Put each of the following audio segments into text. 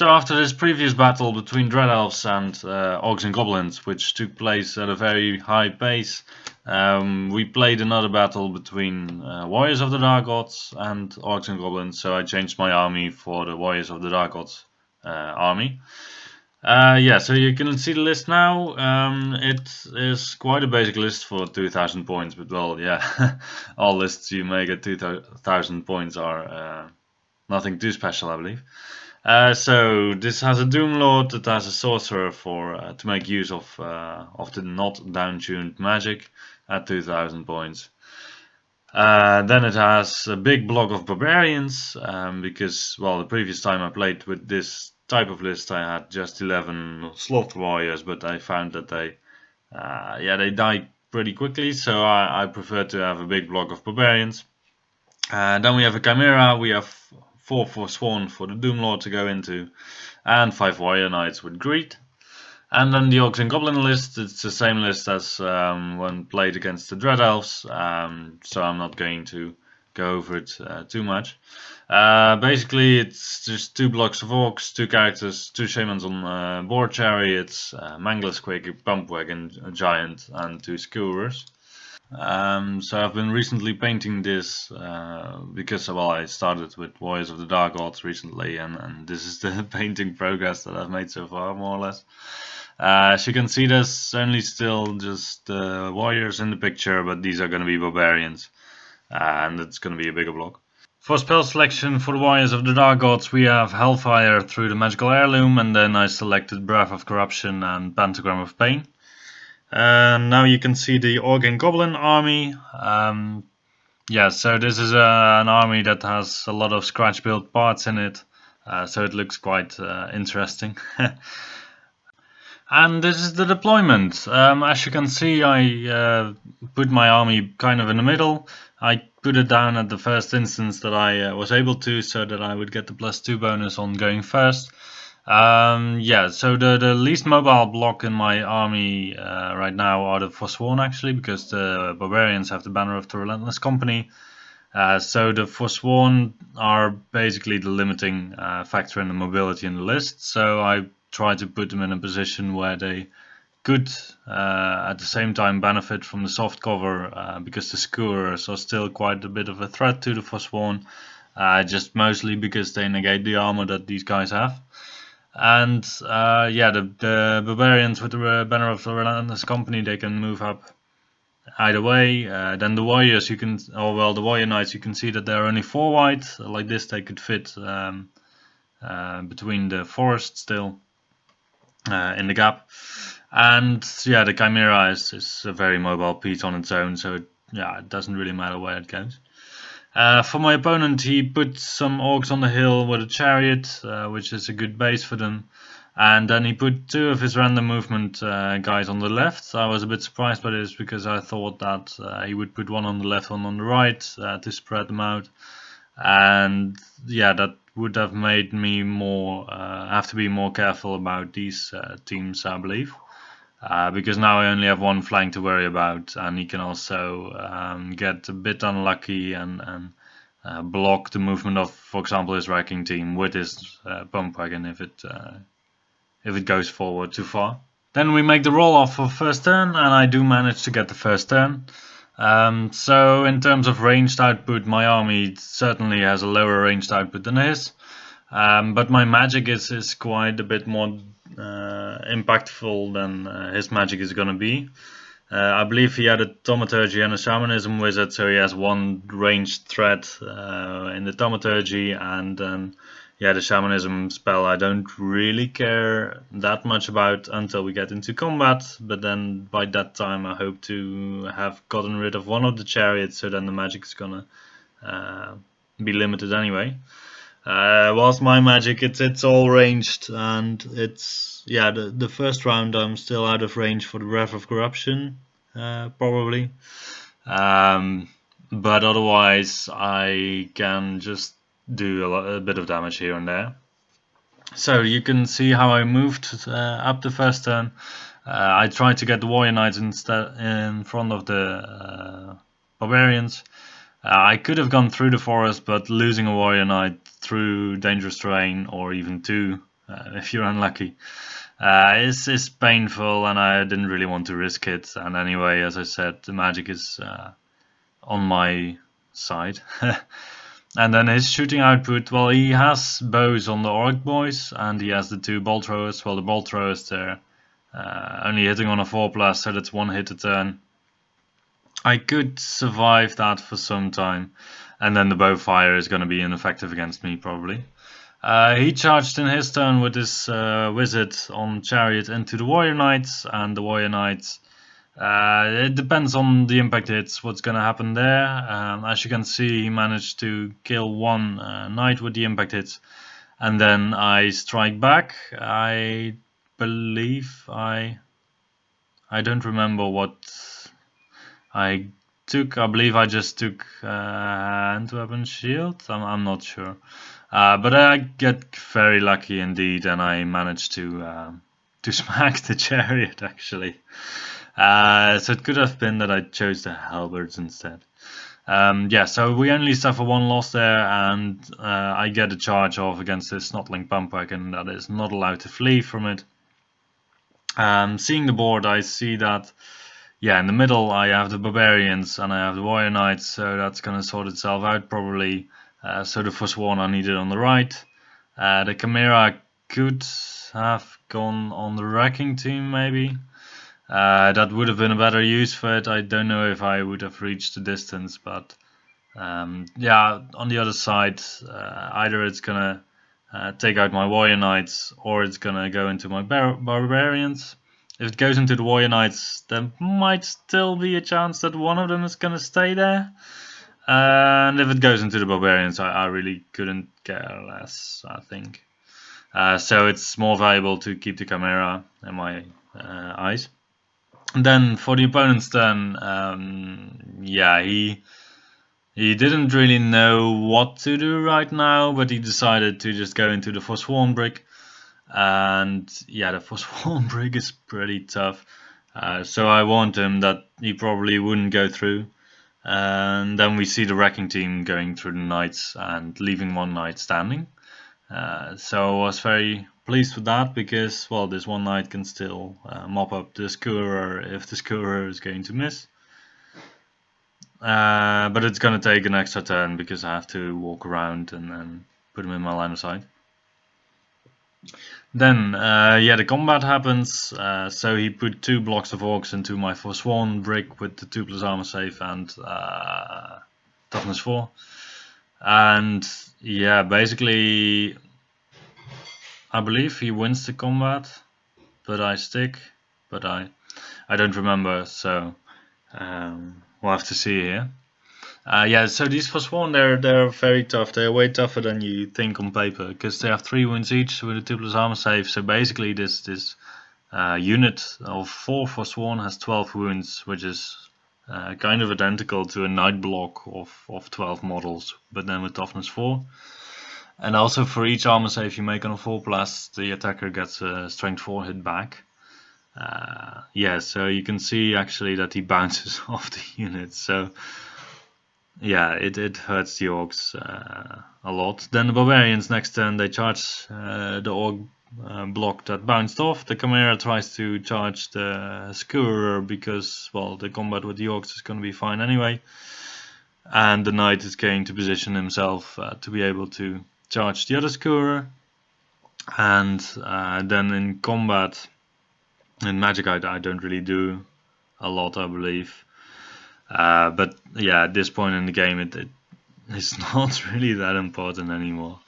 So after this previous battle between Dread Elves and Orcs and Goblins, which took place at a very high pace, we played another battle between Warriors of the Dark Gods and Orcs and Goblins, so I changed my army for the Warriors of the Dark Gods army. Yeah, so you can see the list now. It is quite a basic list for 2000 points, but well, yeah, all lists you make at 2000 points are nothing too special, I believe. So this has a Doom Lord, it has a Sorcerer for to make use of the not down-tuned magic at 2000 points. Then it has a big block of Barbarians, because, well, the previous time I played with this type of list I had just 11 Sloth Warriors, but I found that they died pretty quickly, so I prefer to have a big block of Barbarians. Then we have a Chimera, we have 4 Forsworn for the Doom Lord to go into, and 5 Warrior Knights with Greed. And then the Orcs and Goblin list, it's the same list as when played against the Dread Elves, so I'm not going to go over it too much. Basically, it's just 2 blocks of Orcs, 2 characters, 2 Shamans on board chariots, Mangler Squig, Bumpwagon, a Giant, and 2 Skewerers. So I've been recently painting this because, well, I started with Warriors of the Dark Gods recently, and this is the painting progress that I've made so far, more or less. As you can see, there's only still just warriors in the picture, but these are going to be barbarians, and it's going to be a bigger block. For spell selection for the Warriors of the Dark Gods, we have Hellfire through the Magical Heirloom, and then I selected Breath of Corruption and Pentagram of Pain. Now you can see the Orc and Goblin army. Yeah, so this is an army that has a lot of scratch built parts in it, so it looks quite interesting. And this is the deployment. As you can see, I put my army kind of in the middle. I put it down at the first instance that I was able to, so that I would get the +2 bonus on going first. Yeah, so the least mobile block in my army right now are the Forsworn, actually, because the Barbarians have the Banner of the Relentless Company. So the Forsworn are basically the limiting factor in the mobility in the list, so I try to put them in a position where they could at the same time benefit from the soft cover, because the Skewerers are still quite a bit of a threat to the Forsworn, just mostly because they negate the armor that these guys have. And yeah, the Barbarians with the Banner of the Relentless Company, they can move up either way. Then the Warriors, the Warrior Knights, you can see that they're only 4 wide. Like this, they could fit between the forest still in the gap. And yeah, the Chimera is a very mobile piece on its own, so it doesn't really matter where it goes. For my opponent, he put some Orcs on the hill with a chariot, which is a good base for them. And then he put 2 of his random movement guys on the left. I was a bit surprised by this because I thought that he would put 1 on the left, 1 on the right to spread them out. And yeah, that would have made me have to be more careful about these teams, I believe. Because now I only have 1 flank to worry about, and he can also get a bit unlucky and block the movement of, for example, his wrecking team with his bump wagon if it goes forward too far. Then we make the roll off for first turn, and I do manage to get the first turn. So in terms of ranged output, my army certainly has a lower ranged output than his, but my magic is quite a bit more impactful than his magic is going to be. I believe he had a Thaumaturgy and a Shamanism Wizard, so he has 1 ranged threat in the Thaumaturgy, and then the Shamanism spell I don't really care that much about until we get into combat, but then by that time I hope to have gotten rid of 1 of the chariots, so then the magic is gonna be limited anyway. Whilst my magic, it's all ranged, and it's the first round I'm still out of range for the Breath of Corruption, probably, but otherwise I can just do a bit of damage here and there. So you can see how I moved up the first turn. I tried to get the Warrior Knights instead in front of the Barbarians. I could have gone through the forest, but losing a Warrior Knight through dangerous terrain, or even 2 if you're unlucky. It's painful, and I didn't really want to risk it. And anyway, as I said, the magic is on my side. And then his shooting output, well, he has bows on the Orc boys, and he has the 2 bolt throwers. Well, the bolt throwers there, only hitting on a 4+, so that's 1 hit a turn. I could survive that for some time, and then the bow fire is going to be ineffective against me probably. He charged in his turn with his wizard on chariot into the warrior knights, and the warrior knights, it depends on the impact hits what's going to happen there. As you can see, he managed to kill 1 knight with the impact hits, and then I strike back. I believe I don't remember what I took. I believe I just took hand weapon shield. I'm not sure. But I get very lucky indeed, and I managed to smack the chariot actually. So it could have been that I chose the halberds instead. Yeah, so we only suffer 1 loss there, and I get a charge off against this Snotling pump wagon that is not allowed to flee from it. Seeing the board, I see that, yeah, in the middle I have the barbarians and I have the warrior knights, so that's gonna sort itself out probably. So the Forsworn are needed on the right. The Chimera could have gone on the wrecking team maybe. That would have been a better use for it. I don't know if I would have reached the distance, but yeah, on the other side, either it's gonna take out my warrior knights or it's gonna go into my barbarians. If it goes into the warrior knights, there might still be a chance that one of them is gonna stay there. And if it goes into the barbarians, I really couldn't care less, I think. So it's more valuable to keep the Chimera in my eyes. And then for the opponent's turn, yeah, he didn't really know what to do right now, but he decided to just go into the Forsworn brick. And yeah, the Forsworn brick is pretty tough. So I warned him that he probably wouldn't go through. And then we see the wrecking team going through the knights and leaving 1 knight standing. So I was very pleased with that because, well, this 1 knight can still mop up the Scourer if the Scourer is going to miss. But it's going to take an extra turn because I have to walk around and then put him in my line of sight. Then, yeah, the combat happens. So he put 2 blocks of orcs into my Forsworn brick with the 2+ armor save and toughness 4. And yeah, basically, I believe he wins the combat, but I stick. But I don't remember, so we'll have to see here. Yeah, so these Forsworn, they're very tough. They're way tougher than you think on paper because they have 3 wounds each with a 2+ armor save. So basically, this unit of 4 Forsworn has 12 wounds, which is kind of identical to a knight block of 12 models, but then with toughness 4. And also for each armor save you make on a 4+, the attacker gets a strength 4 hit back. Yeah, so you can see actually that he bounces off the unit. So yeah, it hurts the orcs a lot. Then the barbarians next turn, they charge the orc block that bounced off. The Chimera tries to charge the Scourer because, well, the combat with the orcs is going to be fine anyway. And the knight is going to position himself to be able to charge the other Scourer. And then in combat, in magic I don't really do a lot, I believe. But yeah, at this point in the game, it's not really that important anymore.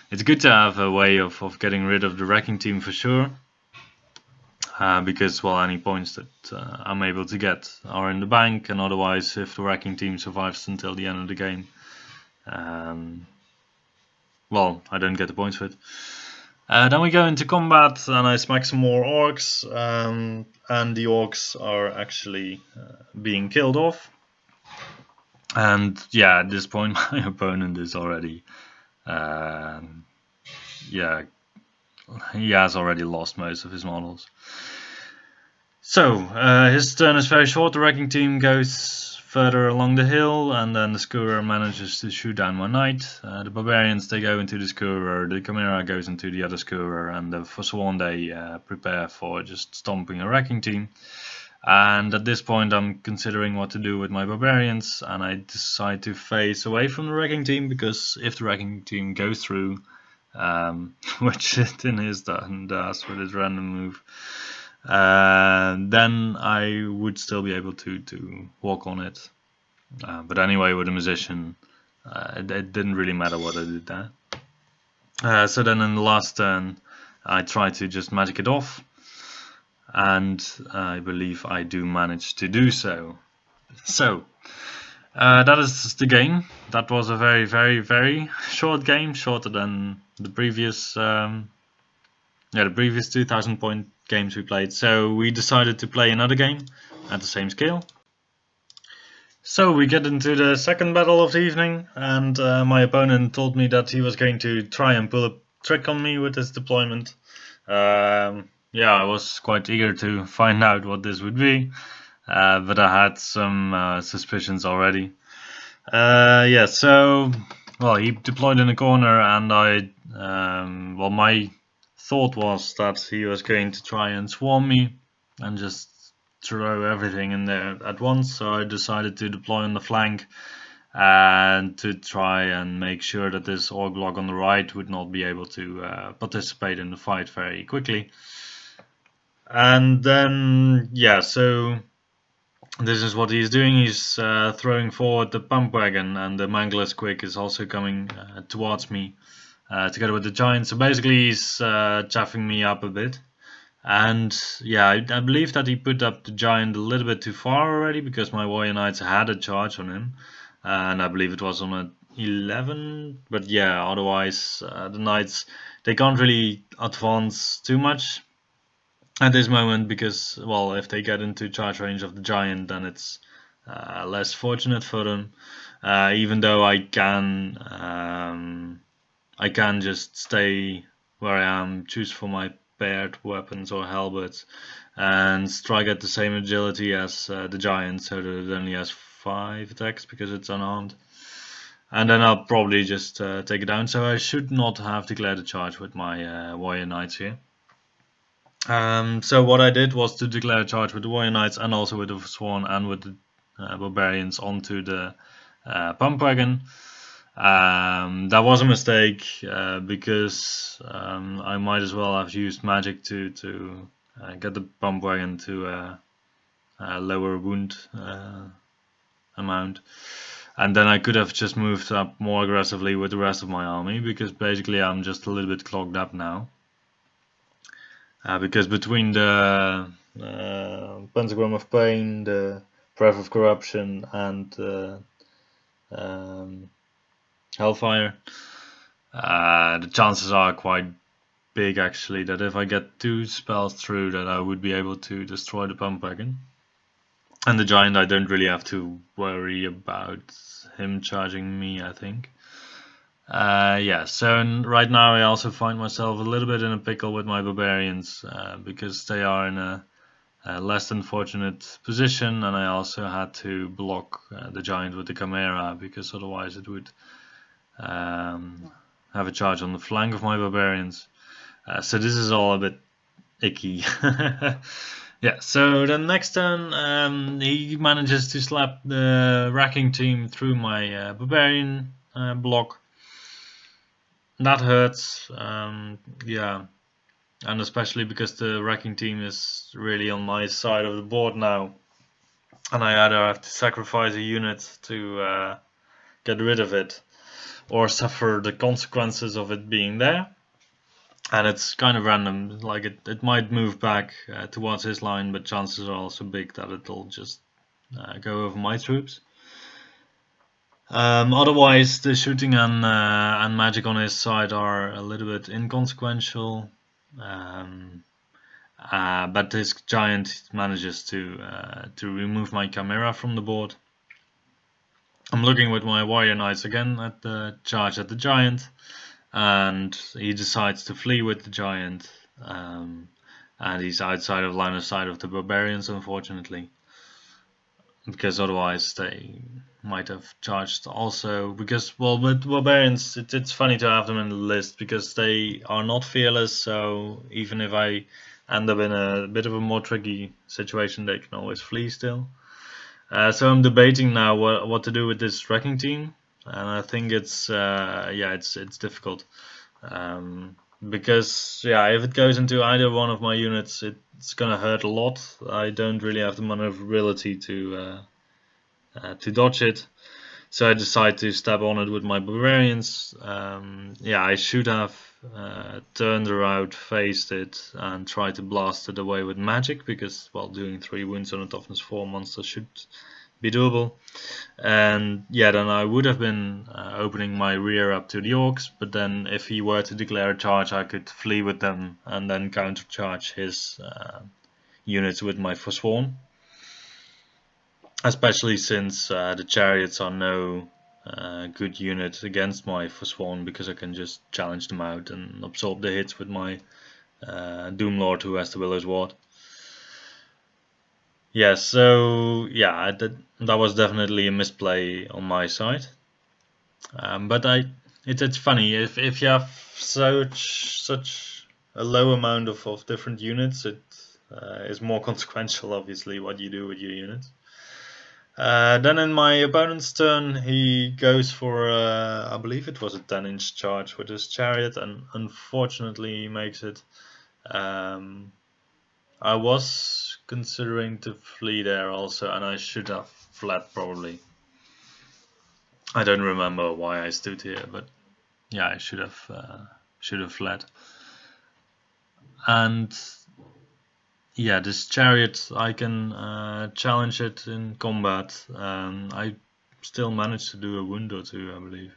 It's good to have a way of getting rid of the wrecking team for sure, because, well, any points that I'm able to get are in the bank, and otherwise, if the wrecking team survives until the end of the game, well, I don't get the points for it. Then we go into combat, and I smack some more orcs, and the orcs are actually being killed off. And yeah, at this point my opponent is already, yeah, he has already lost most of his models. So his turn is very short. The wrecking team goes further along the hill, and then the Skirrer manages to shoot down my knight. The Barbarians, they go into the Skirrer, the Chimera goes into the other Skirrer, and the Forsworn, they prepare for just stomping a wrecking team. And at this point I'm considering what to do with my Barbarians, and I decide to face away from the wrecking team, because if the wrecking team goes through, which it in his turn does with his random move, then I would still be able to walk on it. But anyway, with a Musician, it didn't really matter what I did there. So then in the last turn I try to just magic it off, and I believe I do manage to do so. So that is the game. That was a very, very, very short game, shorter than the previous the previous 2000 point games we played. So we decided to play another game at the same scale. So we get into the second battle of the evening, and my opponent told me that he was going to try and pull a trick on me with his deployment. Yeah, I was quite eager to find out what this would be, but I had some suspicions already. Yeah, so, well, he deployed in a corner, and well, my thought was that he was going to try and swarm me and just throw everything in there at once, so I decided to deploy on the flank and to try and make sure that this orc block on the right would not be able to participate in the fight very quickly. And then, yeah, so this is what he's doing. He's throwing forward the pump wagon, and the Mangler Squig is also coming towards me together with the giant. So basically he's chaffing me up a bit. And yeah, I believe that he put up the giant a little bit too far already, because my warrior knights had a charge on him, and I believe it was on a 11. But yeah, otherwise the knights, they can't really advance too much at this moment, because, well, if they get into charge range of the giant, then it's less fortunate for them. Even though I can just stay where I am, choose for my paired weapons or halberds, and strike at the same agility as the giant, so that it only has 5 attacks because it's unarmed. And then I'll probably just take it down, so I should not have declared a charge with my warrior knights here. So what I did was to declare a charge with the warrior knights, and also with the sworn and with the barbarians onto the pump wagon. That was a mistake, because I might as well have used magic to get the pump wagon to a lower wound amount, and then I could have just moved up more aggressively with the rest of my army, because basically I'm just a little bit clogged up now. Because between the Pentagram of Pain, the Breath of Corruption, and Hellfire, the chances are quite big actually that if I get 2 spells through, that I would be able to destroy the pump wagon. And the giant, I don't really have to worry about him charging me, I think. Yeah, so right now I also find myself a little bit in a pickle with my barbarians, because they are in a less than fortunate position, and I also had to block the giant with the Chimera, because otherwise it would have a charge on the flank of my barbarians. So this is all a bit icky. Yeah, so the next turn he manages to slap the wrecking team through my barbarian block. That hurts, yeah, and especially because the wrecking team is really on my side of the board now, and I either have to sacrifice a unit to get rid of it, or suffer the consequences of it being there. And it's kind of random, like it might move back towards his line, but chances are also big that it'll just go over my troops. Otherwise, the shooting and magic on his side are a little bit inconsequential, but this giant manages to remove my Chimera from the board. I'm looking with my warrior knights again at the charge at the giant, and he decides to flee with the giant, and he's outside of line of sight of the barbarians, unfortunately. because otherwise they might have charged also. Because, well, with barbarians, it's funny to have them in the list because they are not fearless. So even if I end up in a bit of a more tricky situation, they can always flee still. So I'm debating now what to do with this wrecking team, and I think it's it's difficult. Because if it goes into either one of my units, it's gonna hurt a lot. I don't really have the maneuverability to dodge it, so I decide to stab on it with my barbarians. I should have turned around, faced it, and tried to blast it away with magic, because, well, doing 3 wounds on a toughness 4 monster should be doable. And then I would have been opening my rear up to the orcs, but then if he were to declare a charge, I could flee with them and then countercharge his units with my Forsworn. Especially since the chariots are no good unit against my Forsworn, because I can just challenge them out and absorb the hits with my Doomlord who has the Willow's Ward. Yeah, so that was definitely a misplay on my side. But it's funny if you have such a low amount of different units, it is more consequential, obviously, what you do with your units. Then in my opponent's turn, he goes for I believe it was a 10-inch charge with his chariot, and unfortunately he makes it. I was considering to flee there also, and I should have fled probably. I don't remember why I stood here, but yeah, I should have fled. And yeah, this chariot, I can challenge it in combat. I still managed to do a wound or two, I believe.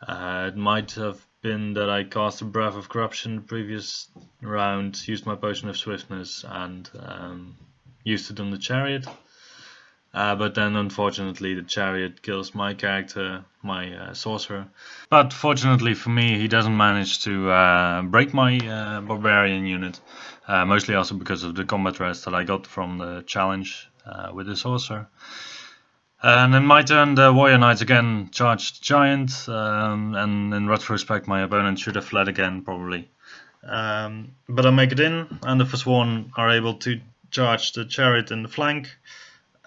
It might have been that I cast a Breath of Corruption the previous round, used my Potion of Swiftness, and used it on the chariot. But then, unfortunately, the chariot kills my character, my sorcerer. But fortunately for me, he doesn't manage to break my barbarian unit. Mostly also because of the combat rest that I got from the challenge with the sorcerer. And in my turn, the warrior knights again charged the giant, and in retrospect, my opponent should have fled again, probably. But I make it in, and the Forsworn are able to charge the chariot in the flank.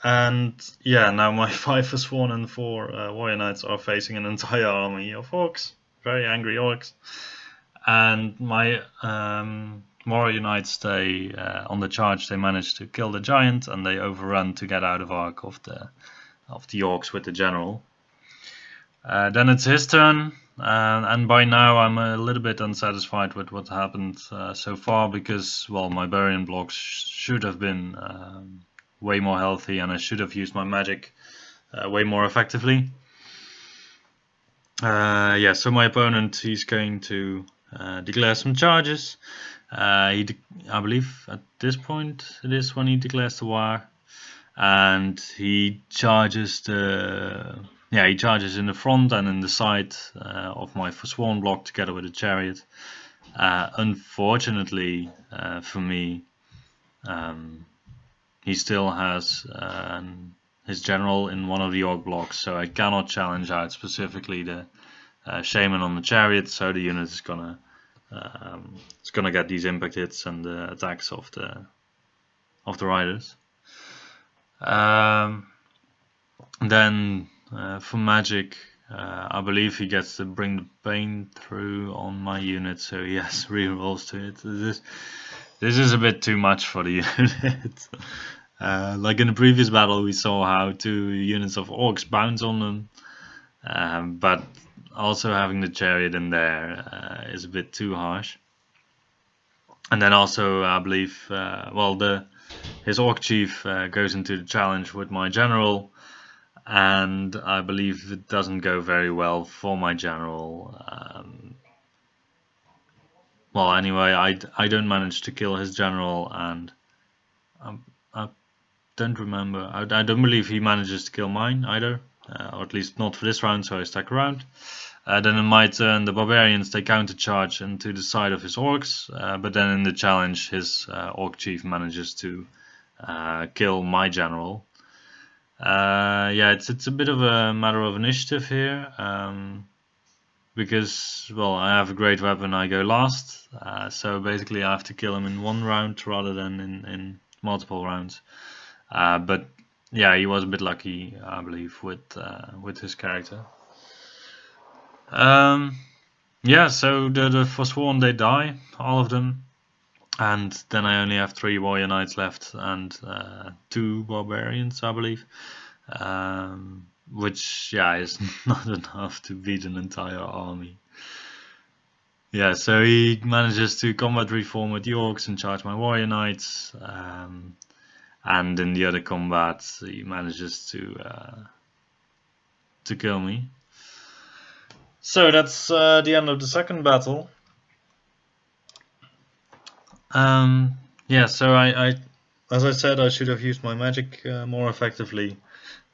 And now my 5 Forsworn and 4 warrior knights are facing an entire army of orcs, very angry orcs. And my warrior knights, they on the charge, they manage to kill the giant, and they overrun to get out of arc of the orcs with the general. Then it's his turn, and by now I'm a little bit unsatisfied with what happened so far, because, well, my Barian blocks should have been way more healthy, and I should have used my magic way more effectively. So my opponent, he's going to declare some charges. I believe at this point it is when he declares the war. And he charges he charges in the front and in the side of my Forsworn block together with the chariot. Unfortunately for me, he still has his general in one of the orc blocks, so I cannot challenge out specifically the shaman on the chariot. So the unit is gonna get these impact hits and the attacks of the riders. Then for magic, I believe he gets to bring the pain through on my unit, so he has rerolls to it. This is a bit too much for the unit. Like in the previous battle, we saw how 2 units of orcs bounce on them, but also having the chariot in there is a bit too harsh. And then also, I believe, his orc chief goes into the challenge with my general, and I believe it doesn't go very well for my general. Anyway, I don't manage to kill his general, and I don't remember. I don't believe he manages to kill mine either, or at least not for this round, so I stack around. Then in my turn, the barbarians, they countercharge into the side of his orcs, but then in the challenge, his orc chief manages to kill my general. Yeah, it's a bit of a matter of initiative here, because, well, I have a great weapon, I go last, so basically I have to kill him in one round rather than in multiple rounds. But yeah, he was a bit lucky, I believe, with his character. Yeah, so the Forsworn, they die, all of them. And then I only have 3 warrior knights left and 2 barbarians, I believe. Which, yeah, is not enough to beat an entire army. Yeah, so he manages to combat reform with the orcs and charge my warrior knights. And in the other combats, he manages to kill me. So that's the end of the second battle. Yeah, so I, as I said, I should have used my magic more effectively.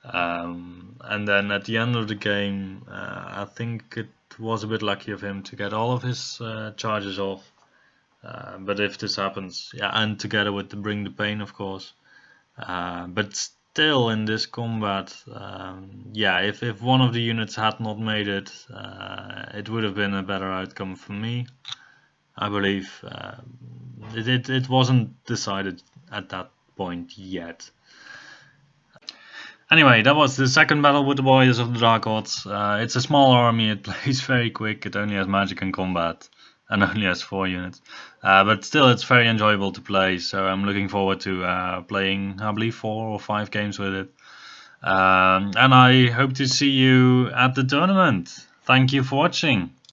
And then at the end of the game, I think it was a bit lucky of him to get all of his charges off. But if this happens, yeah, and together with the bring the pain, of course. But still, in this combat, yeah, if one of the units had not made it, it would have been a better outcome for me, I believe. It wasn't decided at that point yet. Anyway, that was the second battle with the Warriors of the Dark Gods. It's a small army, it plays very quick, it only has magic and combat, and only has 4 units. But still, it's very enjoyable to play, so I'm looking forward to playing, I believe, 4 or 5 games with it. And I hope to see you at the tournament. Thank you for watching.